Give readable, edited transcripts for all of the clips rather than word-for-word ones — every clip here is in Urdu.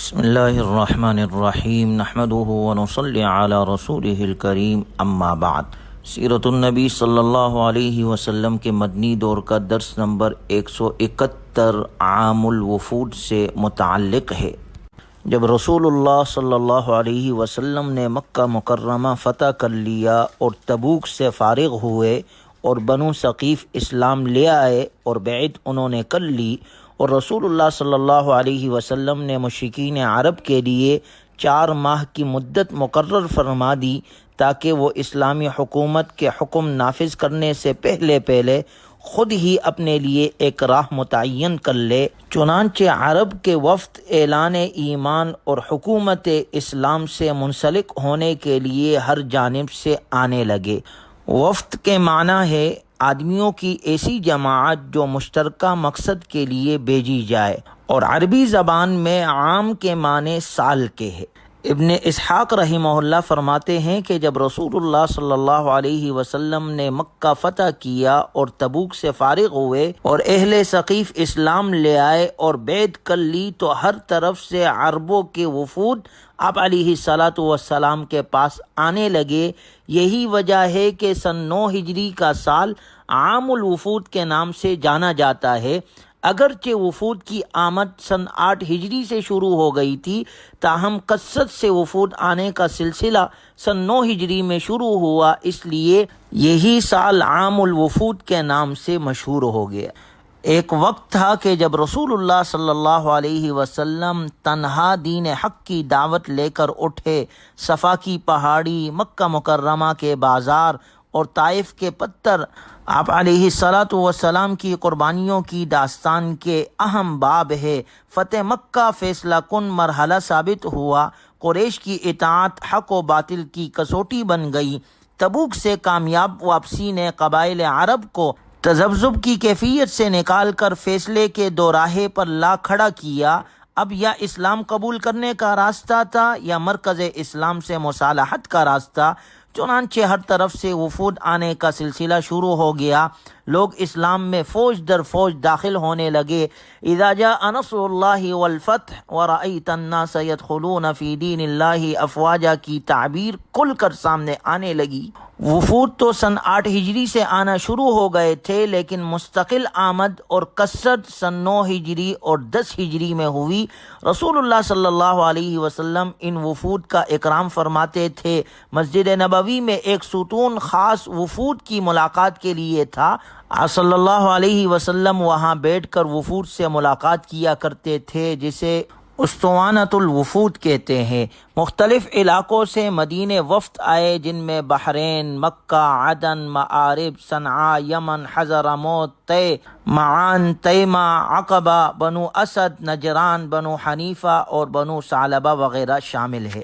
بسم اللہ الرحمن الرحیم نحمده ونصلی علی رسولہ الکریم اما بعد۔ سیرت النبی صلی اللہ علیہ وسلم کے مدنی دور کا درس نمبر 171 عام الوفود سے متعلق ہے۔ جب رسول اللہ صلی اللہ علیہ وسلم نے مکہ مکرمہ فتح کر لیا اور تبوک سے فارغ ہوئے اور بنو ثقیف اسلام لے آئے اور بیعت انہوں نے کر لی، اور رسول اللہ صلی اللہ علیہ وسلم نے مشرکین عرب کے لیے 4 ماہ کی مدت مقرر فرما دی تاکہ وہ اسلامی حکومت کے حکم نافذ کرنے سے پہلے خود ہی اپنے لیے ایک راہ متعین کر لے۔ چنانچہ عرب کے وفد اعلان ایمان اور حکومت اسلام سے منسلک ہونے کے لیے ہر جانب سے آنے لگے۔ وفد کے معنی ہے آدمیوں کی ایسی جماعت جو مشترکہ مقصد کے لیے بھیجی جائے، اور عربی زبان میں عام کے معنی سال کے ہے۔ ابن اسحاق رحمہ اللہ فرماتے ہیں کہ جب رسول اللہ صلی اللہ علیہ وسلم نے مکہ فتح کیا اور تبوک سے فارغ ہوئے اور اہل ثقیف اسلام لے آئے اور بیعت کر لی، تو ہر طرف سے عربوں کے وفود آپ علیہ الصلاۃ والسلام کے پاس آنے لگے۔ یہی وجہ ہے کہ سن 9 ہجری کا سال عام الوفود کے نام سے جانا جاتا ہے۔ اگرچہ وفود کی آمد سن 8 ہجری سے شروع ہو گئی تھی، تاہم کثرت سے وفود آنے کا سلسلہ سن 9 ہجری میں شروع ہوا، اس لیے یہی سال عام الوفود کے نام سے مشہور ہو گیا۔ ایک وقت تھا کہ جب رسول اللہ صلی اللہ علیہ وسلم تنہا دین حق کی دعوت لے کر اٹھے۔ صفا کی پہاڑی، مکہ مکرمہ کے بازار اور طائف کے پتھر آپ علیہ الصلاۃ والسلام کی قربانیوں کی داستان کے اہم باب ہے۔ فتح مکہ فیصلہ کن مرحلہ ثابت ہوا۔ قریش کی اطاعت حق و باطل کی کسوٹی بن گئی۔ تبوک سے کامیاب واپسی نے قبائل عرب کو تذبذب کی کیفیت سے نکال کر فیصلے کے دوراہے پر لا کھڑا کیا۔ اب یا اسلام قبول کرنے کا راستہ تھا یا مرکز اسلام سے مصالحت کا راستہ۔ چنانچہ ہر طرف سے وفود آنے کا سلسلہ شروع ہو گیا۔ لوگ اسلام میں فوج در فوج داخل ہونے لگے۔ اذا جاء نصر اللہ والفتح ورأیت الناس يدخلون فی دین اللہ افواجا کی تعبیر کھل کر سامنے آنے لگی۔ وفود تو سن 8 ہجری سے آنا شروع ہو گئے تھے، لیکن مستقل آمد اور کثرت سن 9 ہجری اور 10 ہجری میں ہوئی۔ رسول اللہ صلی اللہ علیہ وسلم ان وفود کا اکرام فرماتے تھے۔ مسجد نبوی میں ایک ستون خاص وفود کی ملاقات کے لیے تھا۔ آپ صلی اللہ علیہ وسلم وہاں بیٹھ کر وفود سے ملاقات کیا کرتے تھے، جسے اسطوانۃ الوفود کہتے ہیں۔ مختلف علاقوں سے مدینے وفد آئے، جن میں بحرین، مکہ، عدن، مآرب، صنعاء، یمن، حضرموت، طے، معان، تیمہ، عقبہ، بنو اسد، نجران، بنو حنیفہ اور بنو ثعلبہ وغیرہ شامل ہے۔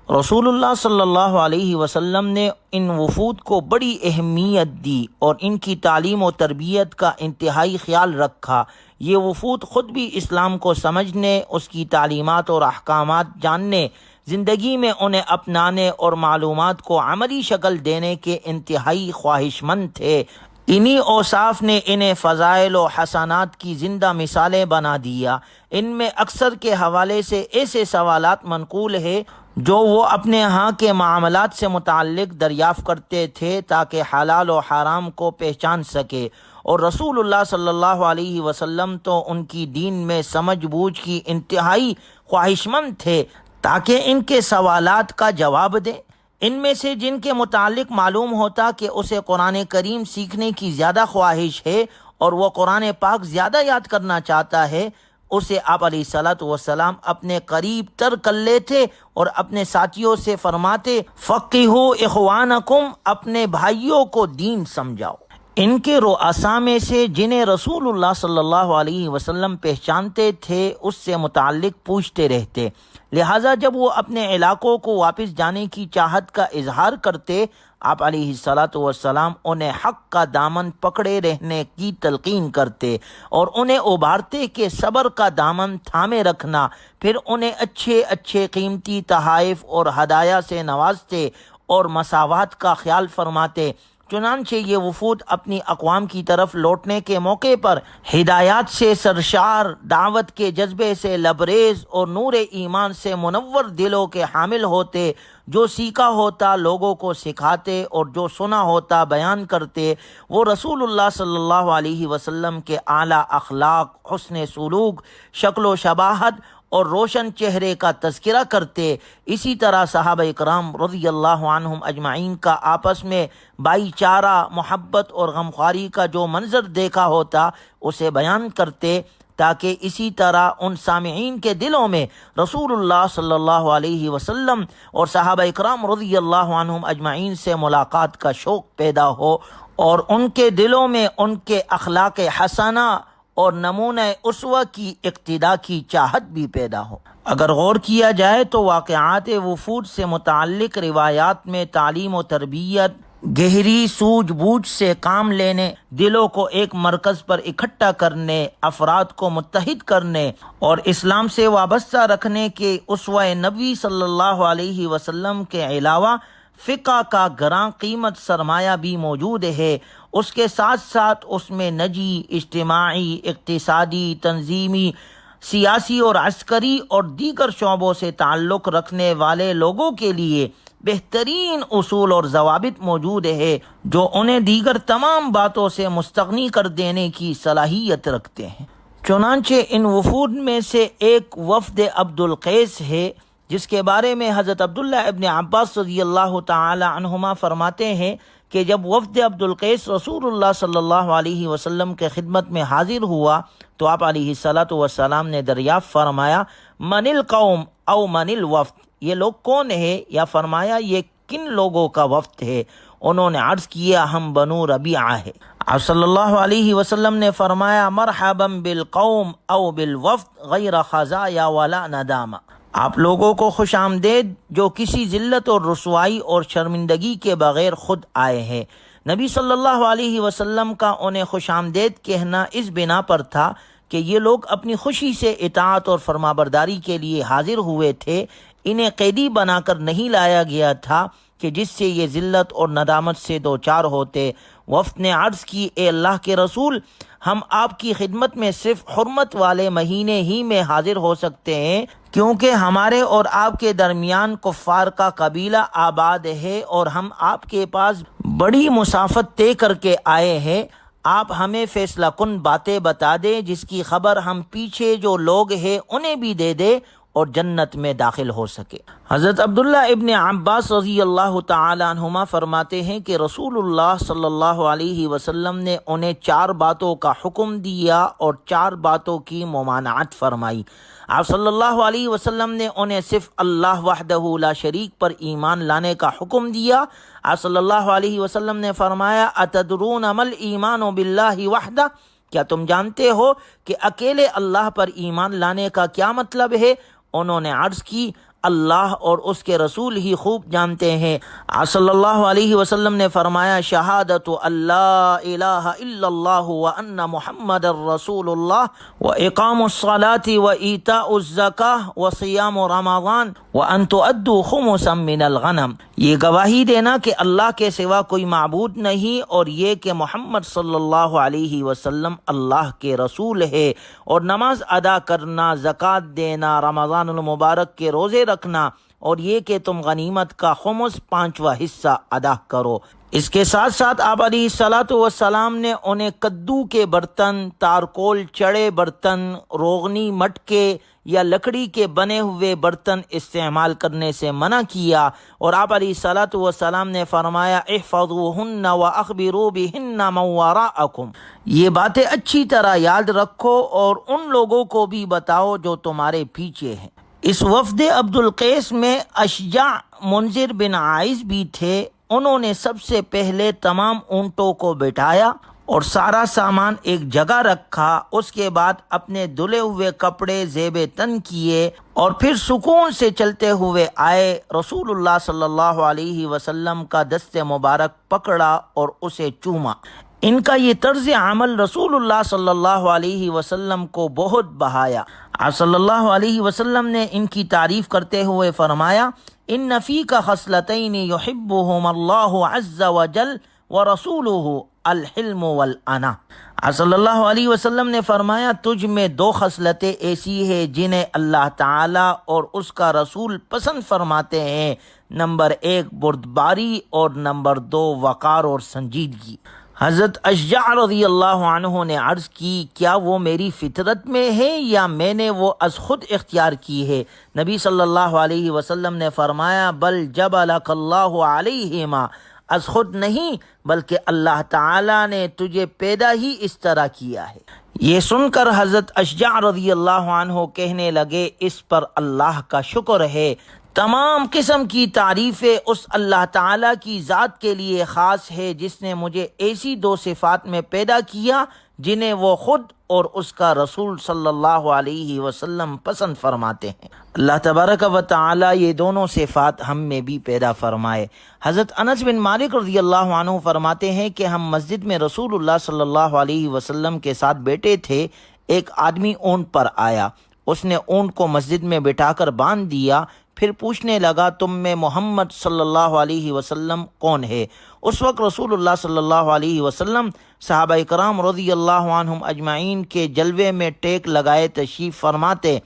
رسول اللہ صلی اللہ علیہ وسلم نے ان وفود کو بڑی اہمیت دی اور ان کی تعلیم و تربیت کا انتہائی خیال رکھا۔ یہ وفود خود بھی اسلام کو سمجھنے، اس کی تعلیمات اور احکامات جاننے، زندگی میں انہیں اپنانے اور معلومات کو عملی شکل دینے کے انتہائی خواہش مند تھے۔ انہی اوصاف نے انہیں فضائل و حسنات کی زندہ مثالیں بنا دیا۔ ان میں اکثر کے حوالے سے ایسے سوالات منقول ہے جو وہ اپنے ہاں کے معاملات سے متعلق دریافت کرتے تھے تاکہ حلال و حرام کو پہچان سکے، اور رسول اللہ صلی اللہ علیہ وسلم تو ان کی دین میں سمجھ بوجھ کی انتہائی خواہش مند تھے تاکہ ان کے سوالات کا جواب دیں۔ ان میں سے جن کے متعلق معلوم ہوتا کہ اسے قرآن کریم سیکھنے کی زیادہ خواہش ہے اور وہ قرآن پاک زیادہ یاد کرنا چاہتا ہے، اسے آپ علیہ الصلاۃ والسلام اپنے قریب تر کر لیتے اور اپنے ساتھیوں سے فرماتے، فقہوا اخوانکم، اپنے بھائیوں کو دین سمجھاؤ۔ ان کے رؤساء میں سے جنہیں رسول اللہ صلی اللہ علیہ وسلم پہچانتے تھے، اس سے متعلق پوچھتے رہتے۔ لہٰذا جب وہ اپنے علاقوں کو واپس جانے کی چاہت کا اظہار کرتے، آپ علیہ الصلاۃ والسلام انہیں حق کا دامن پکڑے رہنے کی تلقین کرتے اور انہیں ابھارتے کہ صبر کا دامن تھامے رکھنا، پھر انہیں اچھے اچھے قیمتی تحائف اور ہدایہ سے نوازتے اور مساوات کا خیال فرماتے۔ چنانچہ یہ وفود اپنی اقوام کی طرف لوٹنے کے موقع پر ہدایات سے سرشار، دعوت کے جذبے سے لبریز اور نور ایمان سے منور دلوں کے حامل ہوتے، جو سیکھا ہوتا لوگوں کو سکھاتے اور جو سنا ہوتا بیان کرتے۔ وہ رسول اللہ صلی اللہ علیہ وسلم کے اعلیٰ اخلاق، حسن سلوک، شکل و شباہت اور روشن چہرے کا تذکرہ کرتے۔ اسی طرح صحابہ اکرام رضی اللہ عنہم اجمعین کا آپس میں بھائی چارہ، محبت اور غمخواری کا جو منظر دیکھا ہوتا اسے بیان کرتے، تاکہ اسی طرح ان سامعین کے دلوں میں رسول اللہ صلی اللہ علیہ وسلم اور صحابہ اکرام رضی اللہ عنہم اجمعین سے ملاقات کا شوق پیدا ہو، اور ان کے دلوں میں ان کے اخلاق حسنہ اور نمونہ اسوہ کی اقتداء کی چاہت بھی پیدا ہو۔ اگر غور کیا جائے تو واقعات وفود سے متعلق روایات میں تعلیم و تربیت، گہری سوجھ بوجھ سے کام لینے، دلوں کو ایک مرکز پر اکٹھا کرنے، افراد کو متحد کرنے اور اسلام سے وابستہ رکھنے کے اسوہ نبوی صلی اللہ علیہ وسلم کے علاوہ فقہ کا گراں قیمت سرمایہ بھی موجود ہے۔ اس کے ساتھ ساتھ اس میں نجی، اجتماعی، اقتصادی، تنظیمی، سیاسی اور عسکری اور دیگر شعبوں سے تعلق رکھنے والے لوگوں کے لیے بہترین اصول اور ضوابط موجود ہے، جو انہیں دیگر تمام باتوں سے مستغنی کر دینے کی صلاحیت رکھتے ہیں۔ چنانچہ ان وفود میں سے ایک وفد عبد القیس ہے، جس کے بارے میں حضرت عبداللہ ابن عباس رضی اللہ تعالی عنہما فرماتے ہیں کہ جب وفد عبد القیس رسول اللہ صلی اللہ علیہ وسلم کے خدمت میں حاضر ہوا تو آپ علیہ الصلاۃ والسلام نے دریافت فرمایا، من القوم او من الوفد، یہ لوگ کون ہے؟ یا فرمایا یہ کن لوگوں کا وفد ہے؟ انہوں نے عرض کیا ہم بنو ربیعہ ہے۔ آپ صلی اللہ علیہ وسلم نے فرمایا مرحبا بالقوم او بالوفد غیر خزایا ولا ندامہ، آپ لوگوں کو خوش آمدید جو کسی ذلت اور رسوائی اور شرمندگی کے بغیر خود آئے ہیں۔ نبی صلی اللہ علیہ وسلم کا انہیں خوش آمدید کہنا اس بنا پر تھا کہ یہ لوگ اپنی خوشی سے اطاعت اور فرمانبرداری کے لیے حاضر ہوئے تھے، انہیں قیدی بنا کر نہیں لایا گیا تھا کہ جس سے یہ ذلت اور ندامت سے دوچار ہوتے۔ وفد نے عرض کی اے اللہ کے رسول، ہم آپ کی خدمت میں صرف حرمت والے مہینے ہی میں حاضر ہو سکتے ہیں، کیونکہ ہمارے اور آپ کے درمیان کفار کا قبیلہ آباد ہے اور ہم آپ کے پاس بڑی مسافت طے کر کے آئے ہیں۔ آپ ہمیں فیصلہ کن باتیں بتا دیں جس کی خبر ہم پیچھے جو لوگ ہیں انہیں بھی دے دیں اور جنت میں داخل ہو سکے۔ حضرت عبداللہ ابن عباس رضی اللہ تعالی عنہما فرماتے ہیں کہ رسول اللہ صلی اللہ علیہ وسلم نے انہیں 4 باتوں کا حکم دیا اور 4 باتوں کی ممانعت فرمائی۔ آپ صلی اللہ علیہ وسلم نے انہیں صرف اللہ وحدہ لا شریک پر ایمان لانے کا حکم دیا۔ آپ صلی اللہ علیہ وسلم نے فرمایا اتدرون مل ایمان باللہ وحدہ، کیا تم جانتے ہو کہ اکیلے اللہ پر ایمان لانے کا کیا مطلب ہے؟ انہوں نے عرض کی اللہ اور اس کے رسول ہی خوب جانتے ہیں۔ آپ صلی اللہ علیہ وسلم نے فرمایا شہادت اللہ الہ الا اللہ وان محمد الرسول اللہ واقام الصلاة وایتاء الزکاة وصیام رمضان وان تؤدوا خمسا من الغنم، یہ گواہی دینا کہ اللہ کے سوا کوئی معبود نہیں اور یہ کہ محمد صلی اللہ علیہ وسلم اللہ کے رسول ہے، اور نماز ادا کرنا، زکوٰۃ دینا، رمضان المبارک کے روزے رکھنا، اور یہ کہ تم غنیمت کا خمس 5واں حصہ ادا کرو۔ اس کے ساتھ ساتھ آپ علیہ الصلاۃ والسلام نے انہیں کدو کے برتن، تارکول چڑے برتن، روغنی مٹکے یا لکڑی کے بنے ہوئے برتن استعمال کرنے سے منع کیا، اور آپ علیہ الصلاۃ والسلام نے فرمایا احفظوہن واخبروا بہن من وراءکم، یہ باتیں اچھی طرح یاد رکھو اور ان لوگوں کو بھی بتاؤ جو تمہارے پیچھے ہیں۔ اس وفد عبد القیس میں اشجع منذر بن عائز بھی تھے۔ انہوں نے سب سے پہلے تمام اونٹوں کو بٹھایا اور سارا سامان ایک جگہ رکھا، اس کے بعد اپنے دھلے ہوئے کپڑے زیب تن کیے اور پھر سکون سے چلتے ہوئے آئے، رسول اللہ صلی اللہ علیہ وسلم کا دست مبارک پکڑا اور اسے چوما۔ ان کا یہ طرز عمل رسول اللہ صلی اللہ علیہ وسلم کو بہت بہایا۔ آپ صلی اللہ علیہ وسلم نے ان کی تعریف کرتے ہوئے فرمایا ان فیک خصلتین یحبہم اللہ عز وجل ورسولہ الحلم والانا۔ آپ صلی اللہ علیہ وسلم نے فرمایا تجھ میں دو خصلتیں ایسی ہیں جنہیں اللہ تعالیٰ اور اس کا رسول پسند فرماتے ہیں، نمبر 1 بردباری اور نمبر 2 وقار اور سنجیدگی۔ حضرت اشجع رضی اللہ عنہ نے عرض کی کیا وہ میری فطرت میں ہے یا میں نے وہ از خود اختیار کی ہے؟ نبی صلی اللہ علیہ وسلم نے فرمایا بل جبلک اللہ علیہما، از خود نہیں بلکہ اللہ تعالیٰ نے تجھے پیدا ہی اس طرح کیا ہے۔ یہ سن کر حضرت اشجع رضی اللہ عنہ کہنے لگے اس پر اللہ کا شکر ہے، تمام قسم کی تعریفیں اس اللہ تعالیٰ کی ذات کے لیے خاص ہے جس نے مجھے ایسی دو صفات میں پیدا کیا جنہیں وہ خود اور اس کا رسول صلی اللہ علیہ وسلم پسند فرماتے ہیں۔ اللہ تبارک و تعالی یہ دونوں صفات ہم میں بھی پیدا فرمائے۔ حضرت انس بن مالک رضی اللہ عنہ فرماتے ہیں کہ ہم مسجد میں رسول اللہ صلی اللہ علیہ وسلم کے ساتھ بیٹھے تھے، ایک آدمی اونٹ پر آیا، اس نے اونٹ کو مسجد میں بٹھا کر باندھ دیا، پھر پوچھنے لگا تم میں محمد صلی اللہ علیہ وسلم کون ہے؟ اس وقت رسول اللہ صلی اللہ علیہ وسلم صحابہ کرام رضی اللہ عنہم اجمعین کے جلوے میں ٹیک لگائے تشریف فرماتے۔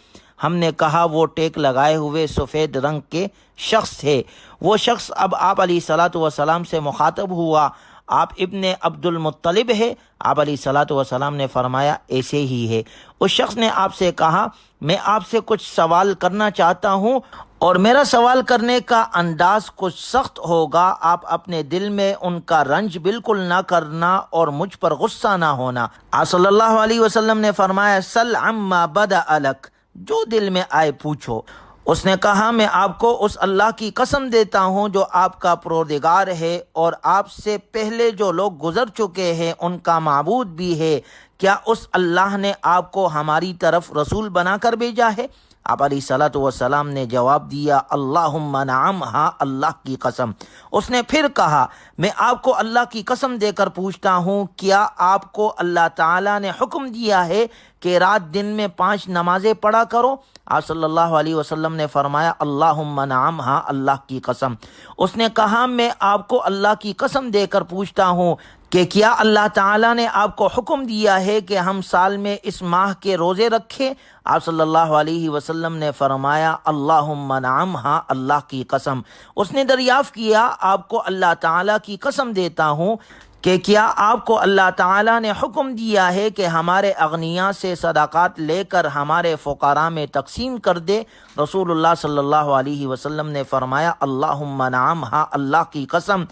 ہم نے کہا وہ ٹیک لگائے ہوئے سفید رنگ کے شخص ہے۔ وہ شخص اب آپ علیہ الصلاۃ والسلام سے مخاطب ہوا، آپ ابن عبد المطلب ہے؟ آپ علیہ الصلاۃ والسلام نے فرمایا ایسے ہی ہے۔ اس شخص نے آپ سے کہا میں آپ سے کچھ سوال کرنا چاہتا ہوں اور میرا سوال کرنے کا انداز کچھ سخت ہوگا، آپ اپنے دل میں ان کا رنج بالکل نہ کرنا اور مجھ پر غصہ نہ ہونا۔ آپ صلی اللہ علیہ وسلم نے فرمایا سل عما بدأ لک، جو دل میں آئے پوچھو۔ اس نے کہا میں آپ کو اس اللہ کی قسم دیتا ہوں جو آپ کا پروردگار ہے اور آپ سے پہلے جو لوگ گزر چکے ہیں ان کا معبود بھی ہے، کیا اس اللہ نے آپ کو ہماری طرف رسول بنا کر بھیجا ہے؟ آپ علیہ الصلاۃ والسلام نے جواب دیا اللہم نعم، ہاں اللہ کی قسم۔ اس نے پھر کہا میں آپ کو اللہ کی قسم دے کر پوچھتا ہوں کیا آپ کو اللہ تعالیٰ نے حکم دیا ہے کہ رات دن میں 5 نمازیں پڑھا کرو؟ آپ صلی اللہ علیہ وسلم نے فرمایا اللہم نعم، ہاں اللہ کی قسم۔ اس نے کہا میں آپ کو اللہ کی قسم دے کر پوچھتا ہوں کہ کیا اللہ تعالیٰ نے آپ کو حکم دیا ہے کہ ہم سال میں اس ماہ کے روزے رکھیں؟ آپ صلی اللہ علیہ وسلم نے فرمایا اللہم نعم، ہاں اللہ کی قسم۔ اس نے دریافت کیا آپ کو اللہ تعالیٰ کی قسم دیتا ہوں کہ کیا آپ کو اللہ تعالیٰ نے حکم دیا ہے کہ ہمارے اغنیاء سے صدقات لے کر ہمارے فقراء میں تقسیم کر دے؟ رسول اللہ صلی اللہ علیہ وسلم نے فرمایا اللہم نعم، ہاں اللہ کی قسم۔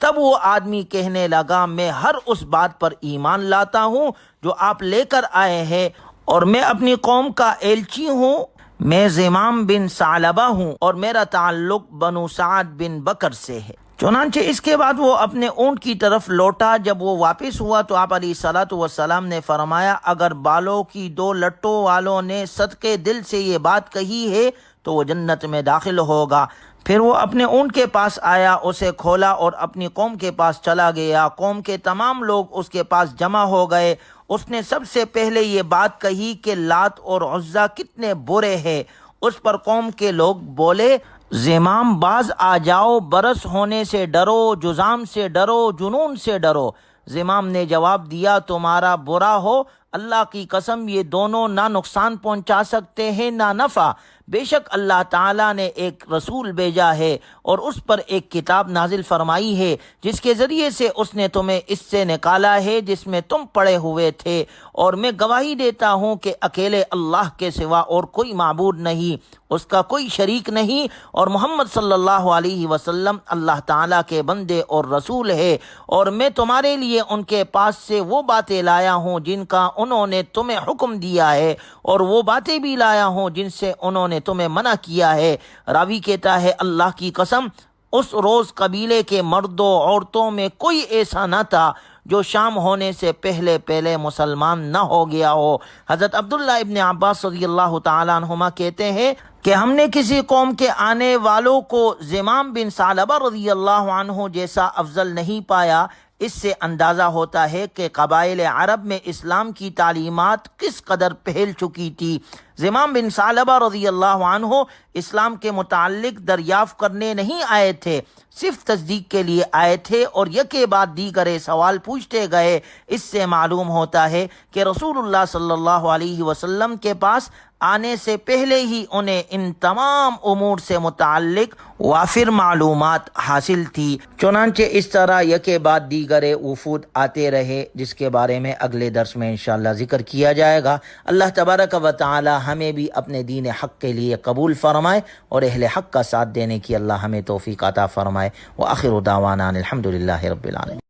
تب وہ آدمی کہنے لگا میں ہر اس بات پر ایمان لاتا ہوں جو آپ لے کر آئے ہیں اور میں اپنی قوم کا ایلچی ہوں، میں زمام بن ثعلبہ ہوں اور میرا تعلق بنو سعد بن بکر سے ہے۔ چنانچہ اس کے بعد وہ اپنے اونٹ کی طرف لوٹا۔ جب وہ واپس ہوا تو آپ علیہ الصلاۃ والسلام نے فرمایا اگر بالوں کی 2 لٹوں والوں نے صدقے دل سے یہ بات کہی ہے تو وہ جنت میں داخل ہوگا۔ پھر وہ اپنے اونٹ کے پاس آیا، اسے کھولا اور اپنی قوم کے پاس چلا گیا۔ قوم کے تمام لوگ اس کے پاس جمع ہو گئے۔ اس نے سب سے پہلے یہ بات کہی کہ لات اور عزا کتنے برے ہیں۔ اس پر قوم کے لوگ بولے زمام باز آ جاؤ، برس ہونے سے ڈرو، جزام سے ڈرو، جنون سے ڈرو۔ زمام نے جواب دیا تمہارا برا ہو، اللہ کی قسم یہ دونوں نہ نقصان پہنچا سکتے ہیں نہ نفع۔ بے شک اللہ تعالیٰ نے ایک رسول بھیجا ہے اور اس پر ایک کتاب نازل فرمائی ہے جس کے ذریعے سے اس نے تمہیں اس سے نکالا ہے جس میں تم پڑے ہوئے تھے، اور میں گواہی دیتا ہوں کہ اکیلے اللہ کے سوا اور کوئی معبود نہیں، اس کا کوئی شریک نہیں، اور محمد صلی اللہ علیہ وسلم اللہ تعالیٰ کے بندے اور رسول ہے، اور میں تمہارے لیے ان کے پاس سے وہ باتیں لایا ہوں جن کا انہوں نے تمہیں حکم دیا ہے، اور وہ باتیں بھی لایا ہوں جن سے انہوں نے تمہیں منع کیا ہے۔ راوی کہتا ہے اللہ کی قسم اس روز قبیلے کے مردوں عورتوں میں کوئی ایسا نہ تھا جو شام ہونے سے پہلے مسلمان نہ ہو گیا ہو۔ حضرت عبداللہ ابن عباس رضی اللہ تعالیٰ عنہما کہتے ہیں کہ ہم نے کسی قوم کے آنے والوں کو زمام بن ثعلبہ رضی اللہ عنہ جیسا افضل نہیں پایا۔ اس سے اندازہ ہوتا ہے کہ قبائل عرب میں اسلام کی تعلیمات کس قدر پھیل چکی تھی۔ زمام بن ثعلبہ رضی اللہ عنہ اسلام کے متعلق دریافت کرنے نہیں آئے تھے، صرف تصدیق کے لیے آئے تھے، اور یکے بعد دیگرے سوال پوچھتے گئے۔ اس سے معلوم ہوتا ہے کہ رسول اللہ صلی اللہ علیہ وسلم کے پاس آنے سے پہلے ہی انہیں ان تمام امور سے متعلق وافر معلومات حاصل تھی۔ چنانچہ اس طرح یکے بعد دیگرے وفود آتے رہے، جس کے بارے میں اگلے درس میں انشاءاللہ ذکر کیا جائے گا۔ اللہ تبارک و تعالی ہمیں بھی اپنے دین حق کے لیے قبول فرمائے اور اہل حق کا ساتھ دینے کی اللہ ہمیں توفیق عطا فرمائے۔ وآخر دعوانا الحمدللہ رب العالمین۔